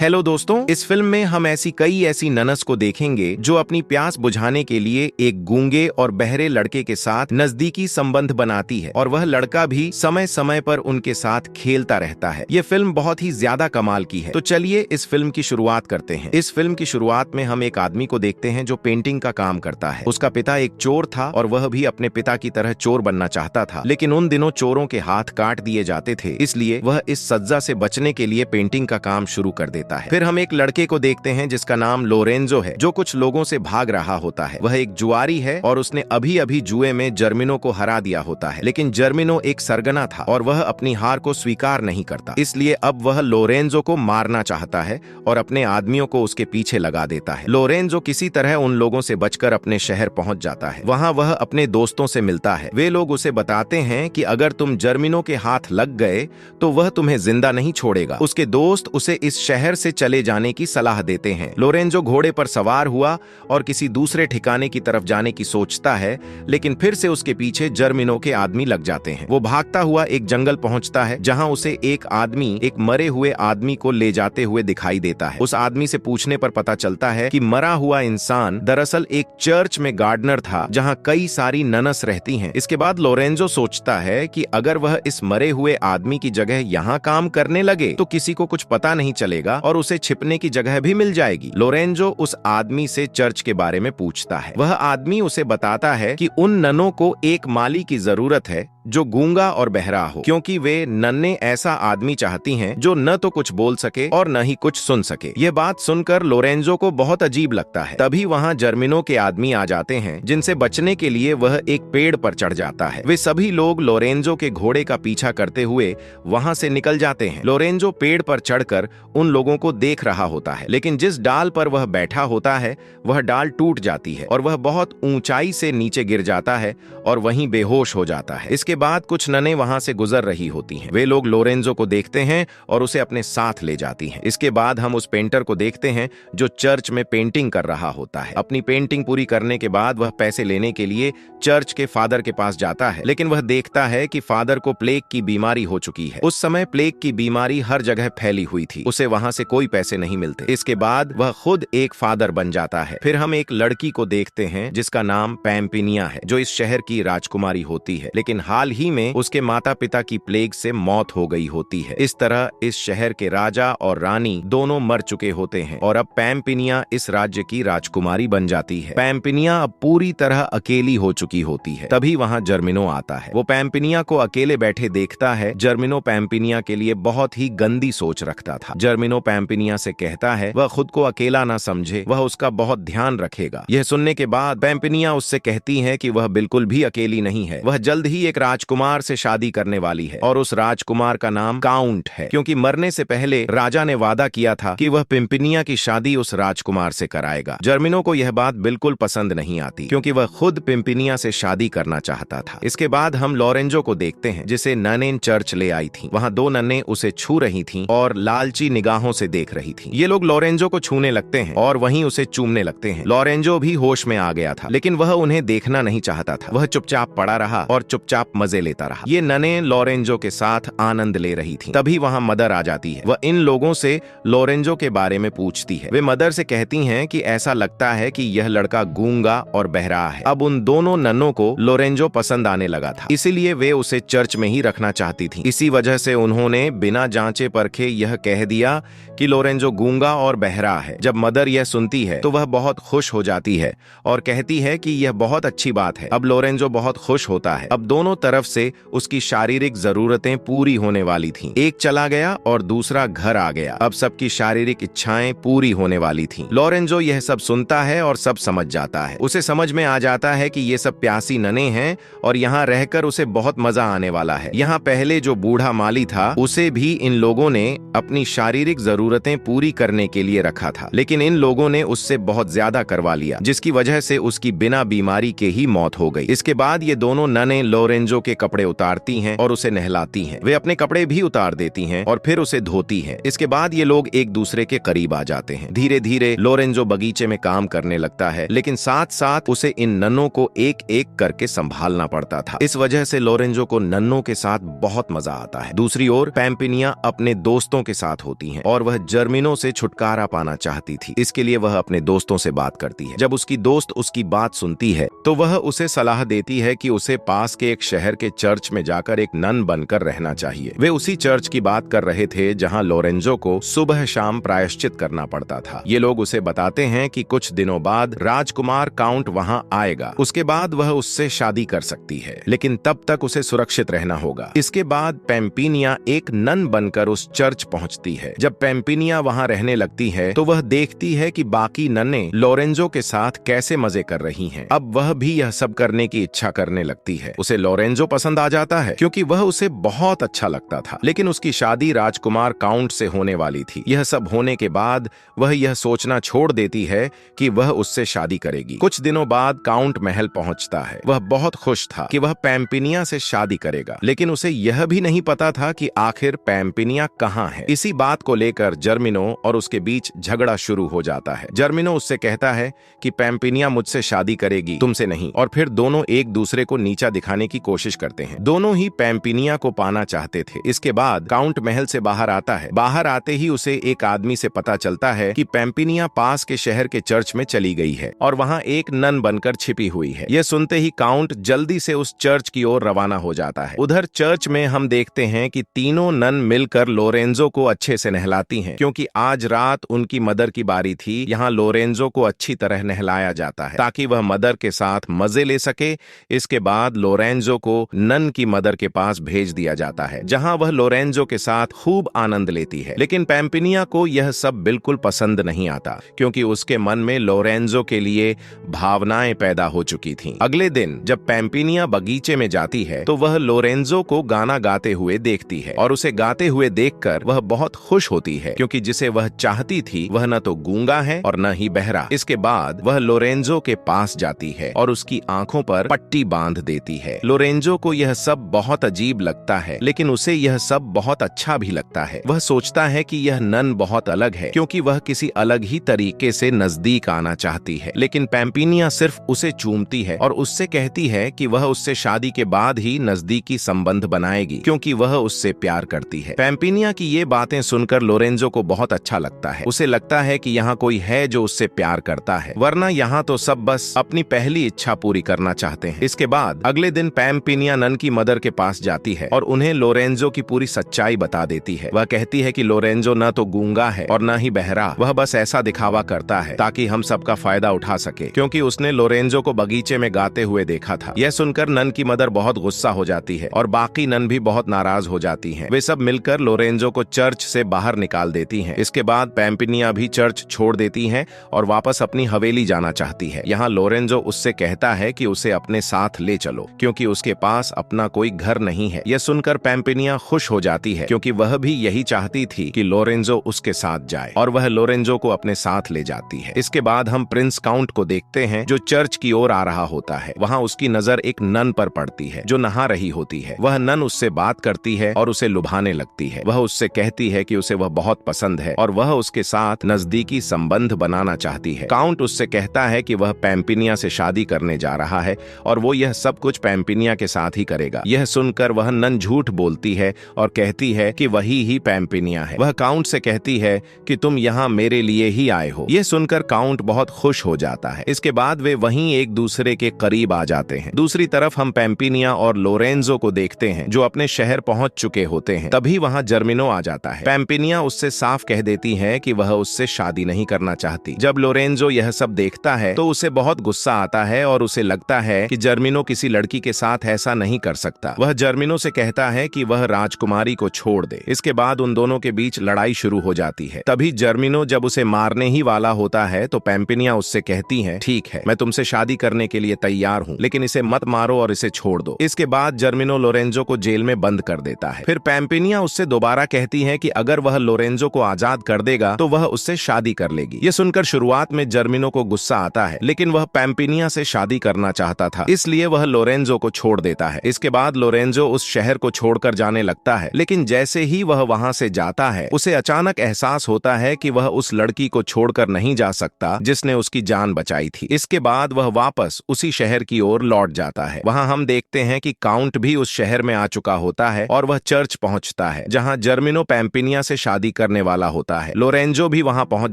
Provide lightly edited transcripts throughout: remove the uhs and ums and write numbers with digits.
Hello दोस्तों, इस film में हम कई ऐसी ननस को देखेंगे जो अपनी प्यास बुझाने के लिए एक गूंगे और बहरे लड़के के साथ नजदीकी संबंध बनाती है और वह लड़का भी समय समय पर उनके साथ खेलता रहता है। ये फिल्म बहुत ही ज्यादा कमाल की है। तो चलिए इस फिल्म की शुरुआत करते हैं। इस फिल्म की शुरुआत में हम एक आदमी को देखते हैं जो पेंटिंग का काम करता है। उसका पिता एक चोर था और वह भी अपने पिता की तरह चोर बनना चाहता था, लेकिन उन दिनों चोरों के हाथ काट दिए जाते थे, इसलिए वह इस सजा से बचने के लिए पेंटिंग का काम शुरू कर देता है। फिर हम एक लड़के को देखते हैं जिसका नाम लोरेंजो है, जो कुछ लोगों से भाग रहा होता है। वह एक जुआरी है और उसने अभी अभी जुए में जर्मिनो को हरा दिया होता है, लेकिन जर्मिनो एक सरगना था और वह अपनी हार को स्वीकार नहीं करता, इसलिए अब वह लोरेंजो को मारना चाहता है और अपने आदमियों को उसके पीछे लगा देता है। लोरेंजो किसी तरह उन लोगों से बचकर अपने शहर पहुंच जाता है। वहां वह अपने दोस्तों से मिलता है। वे लोग उसे बताते हैं कि अगर तुम जर्मिनो के हाथ लग गए तो वह तुम्हें जिंदा नहीं छोड़ेगा। उसके दोस्त उसे इस शहर से चले जाने की सलाह देते हैं। लोरेंजो घोड़े पर सवार हुआ और किसी दूसरे ठिकाने की तरफ जाने की सोचता है, लेकिन फिर से उसके पीछे जर्मिनो के आदमी लग जाते हैं। वो भागता हुआ एक जंगल पहुंचता है जहां उसे एक आदमी एक मरे हुए आदमी को ले जाते हुए दिखाई देता है। उस आदमी से पूछने पर पता चलता है कि मरा हुआ इंसान दरअसल एक चर्च में गार्डनर था जहां कई सारी ननस रहती हैं। इसके बाद लोरेंजो सोचता है कि अगर वह इस मरे हुए आदमी की जगह यहाँ काम करने लगे तो किसी को कुछ पता नहीं चलेगा और उसे छिपने की जगह भी मिल जाएगी। लोरेंजो उस आदमी से चर्च के बारे में पूछता है। वह आदमी उसे बताता है कि उन ननों को एक माली की जरूरत है जो गूंगा और बहरा हो, क्योंकि वे नन्हे ऐसा आदमी चाहती हैं जो न तो कुछ बोल सके और न ही कुछ सुन सके। यह बात सुनकर लोरेंजो को बहुत अजीब लगता है। तभी वहां जर्मिनो के आदमी आ जाते हैं, जिनसे बचने के लिए वह एक पेड़ पर चढ़ जाता है। वे सभी लोग लोरेंजो के घोड़े का पीछा करते हुए वहां से निकल जाते हैं। लोरेंजो पेड़ पर चढ़कर उन लोगों को देख रहा होता है, लेकिन जिस डाल पर वह बैठा होता है वह डाल टूट जाती है और वह बहुत ऊंचाई से नीचे गिर जाता है और वहीं बेहोश हो जाता है। इसके बाद कुछ ननें वहां से गुजर रही होती हैं। वे लोग लोरेंजो को देखते हैं और उसे अपने साथ ले जाती हैं। इसके बाद हम उस पेंटर को देखते हैं जो चर्च में पेंटिंग कर रहा होता है। अपनी पेंटिंग पूरी करने के बाद वह पैसे लेने के लिए चर्च के फादर के पास जाता है, लेकिन वह देखता है कि फादर को प्लेग की बीमारी हो चुकी है। उस समय प्लेग की बीमारी हर जगह फैली हुई थी। उसे वहां से कोई पैसे नहीं मिलते। इसके बाद वह खुद एक फादर बन जाता है। फिर हम एक लड़की को देखते हैं जिसका नाम पैम्पिनिया है, जो इस शहर की राजकुमारी होती है, लेकिन हाल ही में उसके माता पिता की प्लेग से मौत हो गई होती है। इस तरह इस शहर के राजा और रानी दोनों मर चुके होते हैं और अब पैम्पिनिया इस राज्य की राजकुमारी बन जाती है। पैम्पिनिया अब पूरी तरह अकेली हो चुकी होती है। तभी वहां जर्मिनो आता है। वो पैम्पिनिया को अकेले बैठे देखता है। जर्मिनो पैम्पिनिया के लिए बहुत ही गंदी सोच रखता था। जर्मिनो पैम्पिनिया से कहता है वह खुद को अकेला ना समझे, वह उसका बहुत ध्यान रखेगा। यह सुनने के बाद पैम्पिनिया उससे कहती है कि वह बिल्कुल भी अकेली नहीं है। वह जल्द ही एक राजकुमार से शादी करने वाली है और उस राजकुमार का नाम काउंट है, क्योंकि मरने से पहले राजा ने वादा किया था कि वह पिम्पिनिया की शादी उस राजकुमार से कराएगा। जर्मिनो को यह बात बिल्कुल पसंद नहीं आती, क्योंकि वह खुद पिम्पिनिया से शादी करना चाहता था। इसके बाद हम लोरेंजो को देखते हैं, जिसे ननें चर्च ले आई थी। वहां दो नन्हें उसे छू रही थीं और लालची निगाहों से देख रही थीं। ये लोग लोरेंजो को छूने लगते हैं और वहीं उसे चूमने लगते हैं। लोरेंजो भी होश में आ गया था, लेकिन वह उन्हें देखना नहीं चाहता था। वह चुपचाप पड़ा रहा और चुपचाप मजे लेता रहा। ये ननें लोरेंजो के साथ आनंद ले रही थीं। तभी वहां मदर आ जाती है। वह इन लोगों से लोरेंजो के बारे में पूछती है। वे मदर से कहती हैं कि ऐसा लगता है कि यह लड़का गूंगा और बहरा है। अब उन दोनों नन्नों को लोरेंजो पसंद आने लगा था, इसीलिए वे उसे चर्च में ही रखना चाहती थी। इसी वजह से उन्होंने बिना जांचे परखे यह कह दिया कि लोरेंजो गूंगा और बहरा है। जब मदर यह सुनती है तो वह बहुत खुश हो जाती है और कहती है कि यह बहुत अच्छी बात है। अब लोरेंजो बहुत खुश होता है। अब दोनों तरफ से उसकी शारीरिक जरूरतें पूरी होने वाली थीं। एक चला गया और दूसरा घर आ गया। अब सबकी शारीरिक इच्छाएं पूरी होने वाली थीं। लोरेंजो यह सब सुनता है और सब समझ जाता है। उसे समझ में आ जाता है कि ये सब प्यासी ननें हैं और यहाँ रहकर उसे बहुत मजा आने वाला है। यहाँ पहले जो बूढ़ा माली था उसे भी इन लोगों ने अपनी शारीरिक जरूरतें पूरी करने के लिए रखा था, लेकिन इन लोगों ने उससे बहुत ज्यादा करवा लिया, जिसकी वजह से उसकी बिना बीमारी के ही मौत हो गई। इसके बाद ये दोनों ननें लोरेंजो के कपड़े उतारती हैं और उसे नहलाती हैं। वे अपने कपड़े भी उतार देती हैं और फिर उसे धोती हैं। इसके बाद ये लोग एक दूसरे के करीब आ जाते हैं। धीरे धीरे लोरेंजो बगीचे में काम करने लगता है, लेकिन साथ साथ उसे इन नन्नों को एक एक करके संभालना पड़ता था। इस वजह से लोरेंजो को नन्नों के साथ बहुत मजा आता है। दूसरी ओर पैम्पिनिया अपने दोस्तों के साथ होती हैं और वह वह जर्मिनो से छुटकारा पाना चाहती थी। इसके लिए वह अपने दोस्तों से बात करती है। जब उसकी दोस्त उसकी बात सुनती है तो वह उसे सलाह देती है कि उसे पास के एक शहर के चर्च में जाकर एक नन बनकर रहना चाहिए। वे उसी चर्च की बात कर रहे थे जहां लोरेंजो को सुबह शाम प्रायश्चित करना पड़ता था। ये लोग उसे बताते हैं कि कुछ दिनों बाद राजकुमार काउंट वहां आएगा, उसके बाद वह उससे शादी कर सकती है, लेकिन तब तक उसे सुरक्षित रहना होगा। इसके बाद पैम्पिनिया एक नन बनकर उस चर्च पहुंचती है। जब पैम्पिनिया वहां रहने लगती है तो वह देखती है कि बाकी नन्ने लोरेंजो के साथ कैसे मजे कर रही हैं। अब वह भी यह सब करने की इच्छा करने लगती है। उसे लोरेंजो पसंद आ जाता है क्योंकि वह उसे बहुत अच्छा लगता था, लेकिन उसकी शादी राजकुमार काउंट से होने वाली थी। यह सब होने के बाद वह यह सोचना छोड़ देती है कि वह उससे शादी करेगी। कुछ दिनों बाद काउंट महल पहुंचता है। वह बहुत खुश था कि वह पैम्पिनिया से शादी करेगा, लेकिन उसे यह भी नहीं पता था कि आखिर पैम्पिनिया कहाँ है। इसी बात को लेकर जर्मिनो और उसके बीच झगड़ा शुरू हो जाता है। जर्मिनो उससे कहता है कि पैम्पिनिया मुझसे शादी करेगी, तुमसे नहीं, और फिर दोनों एक दूसरे को नीचा दिखाने की कोशिश करते हैं। दोनों ही पैम्पिनिया को पाना चाहते थे। इसके बाद काउंट महल से बाहर आता है। बाहर आते ही उसे एक आदमी से पता चलता है कि पैम्पिनिया पास के शहर के चर्च में चली गई है और वहां एक नन बनकर छिपी हुई है। यह सुनते ही काउंट जल्दी से उस चर्च की ओर रवाना हो जाता है। उधर चर्च में हम देखते हैं कि तीनों नन मिलकर लोरेंजो को अच्छे से नहलाती हैं, क्योंकि आज रात उनकी मदर की बारी थी। यहाँ लोरेंजो को अच्छी तरह नहलाया जाता है ताकि वह मदर के साथ मजे ले सके। इसके बाद लोरेंजो को नन की मदर के पास भेज दिया जाता है, जहाँ वह लोरेंजो के साथ खूब आनंद लेती है। लेकिन पैम्पिनिया को यह सब बिल्कुल पसंद नहीं आता, क्योंकि उसके मन में लोरेंजो के लिए भावनाएं पैदा हो चुकी थीं। अगले दिन जब पैम्पिनिया बगीचे में जाती है तो वह लोरेंजो को गाना गाते हुए देखती है, और उसे गाते हुए देखकर वह बहुत खुश होती है, क्योंकि जिसे वह चाहती थी वह न तो गूंगा है और न ही बहरा। इसके बाद वह लोरेंजो के पास जाती है और उसकी आंखों पर पट्टी बांध देती है। लोरेंजो को यह सब बहुत अजीब लगता है, लेकिन उसे यह सब बहुत अच्छा भी लगता है। वह सोचता है कि यह नन बहुत अलग है, क्योंकि वह किसी अलग ही तरीके से नजदीक आना चाहती है। लेकिन पैम्पिनिया सिर्फ उसे चूमती है और उससे कहती है कि वह उससे शादी के बाद ही नजदीकी संबंध बनाएगी, क्योंकि वह उससे प्यार करती है। पैम्पिनिया की ये बातें सुनकर लोरेंजो को बहुत अच्छा लगता है। उसे लगता है कि यहाँ कोई है जो उससे प्यार करता है, वरना यहाँ तो सब बस अपनी पहली इच्छा पूरी करना चाहते हैं। इसके बाद अगले दिन पैम्पिनिया नन की मदर के पास जाती है और उन्हें लोरेंजो की पूरी सच्चाई बता देती है। वह कहती है कि लोरेंजो न तो गूंगा है और न ही बहरा, वह बस ऐसा दिखावा करता है ताकि हम सबका फायदा उठा सके, क्योंकि उसने लोरेंजो को बगीचे में गाते हुए देखा था। यह सुनकर नन की मदर बहुत गुस्सा हो जाती है और बाकी नन भी बहुत नाराज हो जाती हैं। वे सब मिलकर लोरेंजो को चर्च से बाहर निकाल देती हैं। इसके बाद पैम्पिनिया भी चर्च छोड़ देती है और वापस अपनी हवेली जाना चाहती है। यहाँ लोरेंजो उससे कहता है कि उसे अपने साथ ले चलो, क्योंकि उसके पास अपना कोई घर नहीं है। यह सुनकर पैम्पिनिया खुश हो जाती है, क्योंकि वह भी यही चाहती थी कि लोरेंजो उसके साथ जाए, और वह लोरेंजो को अपने साथ ले जाती है। इसके बाद हम प्रिंस काउंट को देखते हैं जो चर्च की ओर आ रहा होता है। वहाँ उसकी नजर एक नन पर पड़ती है जो नहा रही होती है। वह नन उससे बात करती है और उसे लुभाने लगती है। वह उससे कहती है कि उसे वह बहुत पसंद है और वह उसके साथ नजदीकी संबंध बनाना चाहती है। काउंट उससे कहता है कि वह पैम्पिनिया से शादी करने जा रहा है और वो यह सब कुछ पैम्पिनिया के साथ ही करेगा। यह सुनकर वह नन झूठ बोलती है और कहती है कि वही ही पैम्पिनिया है। वह काउंट से कहती है कि तुम यहाँ मेरे लिए ही आए हो। यह सुनकर काउंट बहुत खुश हो जाता है। इसके बाद वे वहीं एक दूसरे के करीब आ जाते हैं। दूसरी तरफ हम पैम्पिनिया और लोरेंजो को देखते हैं जो अपने शहर पहुंच चुके होते हैं। तभी वहां जर्मिनो आ जाता है। पैम्पिनिया उससे साफ कह देती है कि वह उससे शादी नहीं करना चाहती। जब लोरेंजो यह सब देखता है तो उसे बहुत गुस्सा आता है और उसे लगता है कि जर्मिनो किसी लड़की के साथ ऐसा नहीं कर सकता। वह जर्मिनो से कहता है कि वह राजकुमारी को छोड़ दे। इसके बाद उन दोनों के बीच लड़ाई शुरू हो जाती है। तभी जर्मिनो जब उसे मारने ही वाला होता है तो पैम्पिनिया उससे कहती है, ठीक है, मैं तुमसे शादी करने के लिए तैयार हूँ, लेकिन इसे मत मारो और इसे छोड़ दो। इसके बाद जर्मिनो लोरेंजो को जेल में बंद कर देता है। फिर पैम्पिनिया उससे दोबारा कहती है कि अगर वह लोरेंजो को आजाद कर देगा तो वह उससे शादी कर लेगी। ये सुनकर शुरुआत में जर्मिनो को गुस्सा आता है, लेकिन वह पैम्पिनिया से शादी करना चाहता था, इसलिए वह लोरेंजो को छोड़ देता है। इसके बाद लोरेंजो उस शहर को छोड़कर जाने लगता है, लेकिन जैसे ही वह वहां से जाता है उसे अचानक एहसास होता है कि वह उस लड़की को छोड़कर नहीं जा सकता जिसने उसकी जान बचाई थी। इसके बाद वह वापस उसी शहर की ओर लौट जाता है। वहां हम देखते हैं कि काउंट भी उस शहर में आ चुका होता है और वह चर्च पहुंचता है जहां जर्मिनो पैम्पिनिया से शादी करने वाला होता है। लोरेंजो भी वहां पहुंच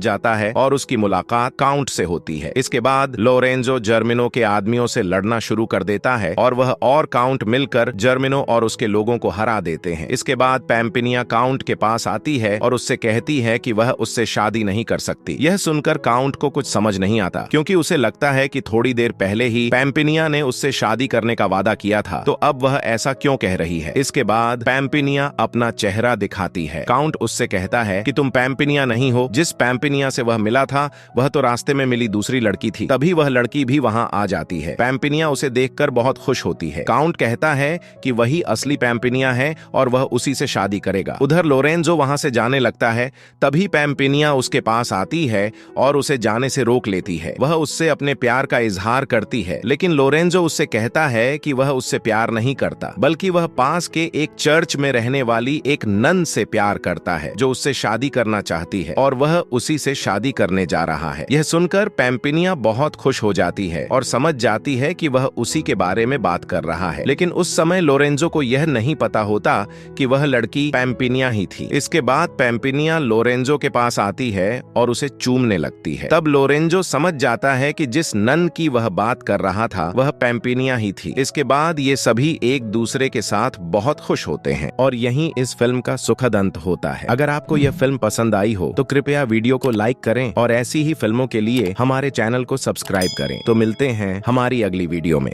जाता है और उसकी मुलाकात काउंट से होती है। इसके बाद लोरेंजो जर्मिनो के आदमियों से लड़ना शुरू कर देता है और वह और काउंट मिलकर जर्मिनो और उसके लोगों को हरा देते हैं। इसके बाद पैम्पिनिया काउंट के पास आती है और उससे कहती है कि वह उससे शादी नहीं कर सकती। यह सुनकर काउंट को कुछ समझ नहीं आता, क्योंकि उसे लगता है कि थोड़ी देर पहले ही पैम्पिनिया ने उससे शादी करने का वादा किया था, तो अब वह ऐसा क्यों कह रही है। इसके बाद पैम्पिनिया अपना चेहरा दिखाती है। काउंट उससे कहता है कि तुम पैम्पिनिया नहीं हो। जिस पैम्पिनिया से वह मिला था वह तो रास्ते में मिली दूसरी लड़की थी। तभी वह लड़की भी वहां आ जाती है। पैम्पिनिया उसे देखकर बहुत खुश होती है। काउंट कहता है कि वही असली पैम्पिनिया है और वह उसी से शादी करेगा। उधर लोरेंजो वहां से जाने लगता है। तभी पैम्पिनिया उसके पास आती है और उसे जाने से रोक लेती है। वह उससे अपने प्यार का इजहार करती है, लेकिन लोरेंजो उससे कहता है कि वह उससे प्यार नहीं करता, बल्कि वह पास के एक चर्च में रहने वाली एक नन से प्यार करता है जो उससे शादी करना चाहती है और वह उसी से शादी करने जा रहा है। यह सुनकर पैम्पिनिया बहुत खुश हो जाती है और समझ जाती है कि वह उसी के बारे में बात कर रहा है, लेकिन उस समय लोरेंजो को यह नहीं पता होता कि वह लड़की पैम्पिनिया ही थी। इसके बाद पैम्पिनिया लोरेंजो के पास आती है और उसे चूमने लगती है। तब लोरेंजो समझ जाता है कि जिस नन की वह बात कर रहा था वह पैम्पिनिया ही थी। इसके बाद ये सभी एक दूसरे के साथ बहुत खुश होते हैं और यहीं इस फिल्म का सुखद अंत होता है। अगर आपको यह फिल्म पसंद आई हो तो कृपया वीडियो को लाइक करें और ऐसी ही फिल्मों के लिए हमारे चैनल को सब्सक्राइब करें। तो मिलते हैं हमारी अगली वीडियो में।